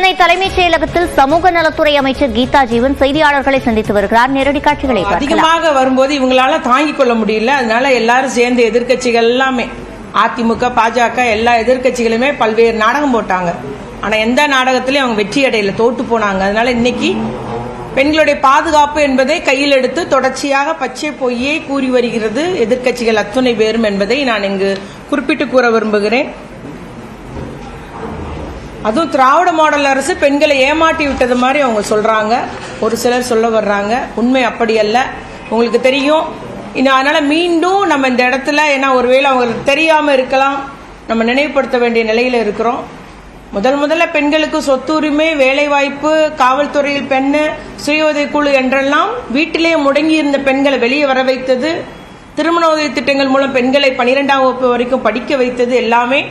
சென்னை தலைமைச் செயலகத்தில் சமூக நலத்துறை அமைச்சர் கீதா ஜீவன் செய்தியாளர்களை சந்தித்து வருகிறார். நேரடி காட்சிகளை அதிகமாக வரும்போது இவங்களால தாங்கிக் கொள்ள முடியல. அதனால எல்லாரும் சேர்ந்து எதிர்க்கட்சிகள் எல்லாமே அதிமுக, பாஜக எல்லா எதிர்க்கட்சிகளுமே பல்வேறு நாடகம் போட்டாங்க. ஆனா எந்த நாடகத்திலையும் அவங்க வெற்றி அடையில, தோட்டு போனாங்க. அதனால இன்னைக்கு பெண்களுடைய பாதுகாப்பு என்பதை கையில் எடுத்து தொடர்ச்சியாக பச்சை பொய்யை கூறி வருகிறது எதிர்க்கட்சிகள் அத்துணை பேரும் என்பதை நான் இங்கு குறிப்பிட்டு கூற விரும்புகிறேன். அதுவும் திராவிட மாடல் அரசு பெண்களை ஏமாற்றி விட்டது மாதிரி அவங்க சொல்றாங்க. ஒரு சிலர் சொல்ல வர்றாங்க. உண்மை அப்படி அல்ல. உங்களுக்கு தெரியும். அதனால மீண்டும் நம்ம இந்த இடத்துல, ஏன்னா ஒருவேளை அவங்களுக்கு தெரியாம இருக்கலாம், நம்ம நினைவுபடுத்த வேண்டிய நிலையில இருக்கிறோம். முதல்ல பெண்களுக்கு சொத்துரிமை, வேலை வாய்ப்பு, காவல்துறையில் பெண்ணு, சுய உதவிக்குழு என்றெல்லாம் வீட்டிலே முடங்கி இருந்த பெண்களை வெளியே வர வைத்தது, திருமண உதவி திட்டங்கள் மூலம் பெண்களை 12ஆம் வகுப்பு வரைக்கும் படிக்க வைத்தது எல்லாமே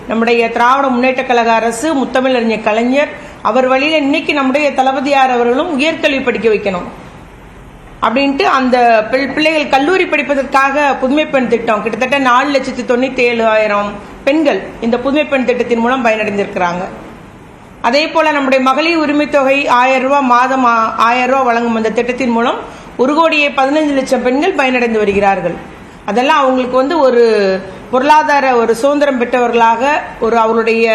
நம்முடைய திராவிட முன்னேற்ற கழக அரசு, முத்தமிழறிஞர் கலைஞர் அவர் வழியில இன்னைக்கு நம்முடைய தளபதியார் அவர்களும் உயர்கல்வி படிக்க வைக்கணும் அப்படின்ட்டு அந்த பிள்ளைகள் கல்லூரி படிப்பதற்காக புதுமை பெண் திட்டம் கிட்டத்தட்ட 4,97,000 பெண்கள் இந்த புதுமை பெண் திட்டத்தின் மூலம் பயனடைந்திருக்கிறாங்க. அதே போல நம்முடைய மகளிர் உரிமை தொகை 1000 ரூபாய், மாதம் 1000 ரூபாய் வழங்கும் அந்த திட்டத்தின் மூலம் 1,15 லட்சம் பெண்கள் பயனடைந்து வருகிறார்கள். அதெல்லாம் அவங்களுக்கு ஒரு பொருளாதார சுதந்திரம் பெற்றவர்களாக, அவருடைய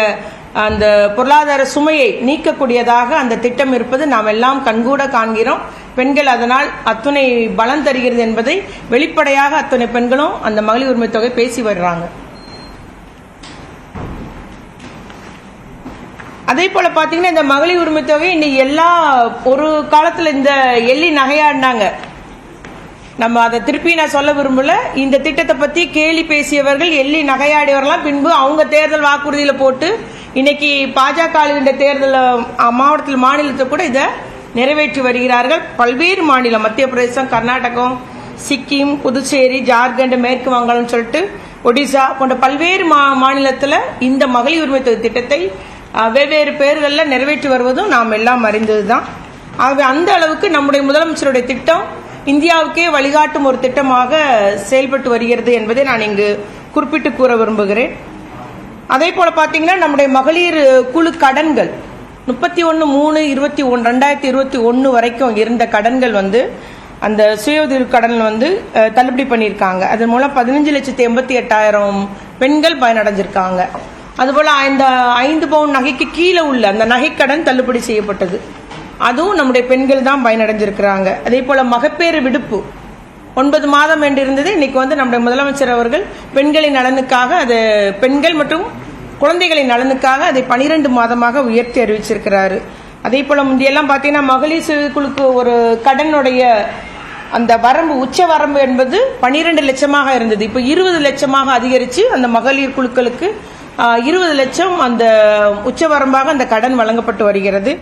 அந்த பொருளாதார சுமையை நீக்கக்கூடியதாக அந்த திட்டம் இருப்பது நாம் எல்லாம் கண்கூட காண்கிறோம். பெண்கள் அதனால் அத்துணை பலம் தருகிறது என்பதை வெளிப்படையாக அத்துணை பெண்களும் அந்த மகளிர் உரிமை தொகை பேசி வர்றாங்க. அதே போல பாத்தீங்கன்னா இந்த மகளிர் உரிமை தொகை இன்னைக்கு எல்லா ஒரு காலத்துல இந்த எள்ளி நகையாடினாங்க. நம்ம அதை திருப்பி நான் சொல்ல விரும்பல. இந்த திட்டத்தை பத்தி கேலி பேசியவர்கள், எள்ளி நகையாடியவர்களாம் பின்பு அவங்க தேர்தல் வாக்குறுதியில போட்டு இன்னைக்கு பாஜக தேர்தல் மாவட்டத்தில், மாநிலத்தை கூட இதை நிறைவேற்றி வருகிறார்கள். பல்வேறு மாநிலம், மத்திய பிரதேசம், கர்நாடகம், சிக்கிம், புதுச்சேரி, ஜார்க்கண்ட், மேற்கு வங்காளம் சொல்லிட்டு ஒடிசா போன்ற பல்வேறு மாநிலத்தில் இந்த மகளிர் உரிமை தொகை திட்டத்தை வெவ்வேறு பெயர்களில் நிறைவேற்றி வருவதும் நாம் எல்லாம் அறிந்ததுதான். ஆகவே அந்த அளவுக்கு நம்முடைய முதலமைச்சருடைய திட்டம் இந்தியாவுக்கே வழிகாட்டும் ஒரு திட்டமாக செயல்பட்டு வருகிறது என்பதை நான் இங்கு குறிப்பிட்டு கூற விரும்புகிறேன். அதே போல பாத்தீங்கன்னா நம்முடைய மகளிர் குழு கடன்கள் 31/3/2021 வரைக்கும் இருந்த கடன்கள் அந்த சுய உதவி கடன் தள்ளுபடி பண்ணியிருக்காங்க. அதன் மூலம் 15,88,000 பெண்கள் பயனடைஞ்சிருக்காங்க. அதுபோல இந்த 5 பவுன் நகைக்கு கீழே உள்ள அந்த நகைக்கடன் தள்ளுபடி செய்யப்பட்டது. அதுவும் நம்முடைய பெண்கள் தான் பயனடைஞ்சிருக்கிறாங்க. அதே போல மகப்பேறு விடுப்பு 9 மாதம் என்று இருந்தது. இன்னைக்கு நம்முடைய முதலமைச்சர் அவர்கள் பெண்களின் நலனுக்காக, அது பெண்கள் மற்றும் குழந்தைகளின் நலனுக்காக அதை 12 மாதமாக உயர்த்தி அறிவிச்சிருக்கிறாரு. அதே போல முந்தையெல்லாம் பாத்தீங்கன்னா மகளிர் சுயக்குழுக்கு ஒரு கடனுடைய அந்த வரம்பு, உச்ச வரம்பு என்பது 12 லட்சமாக இருந்தது. இப்ப 20 லட்சமாக அதிகரிச்சு அந்த மகளிர் குழுக்களுக்கு 20 லட்சம் அந்த உச்ச வரம்பாக அந்த கடன் வழங்கப்பட்டு வருகிறது.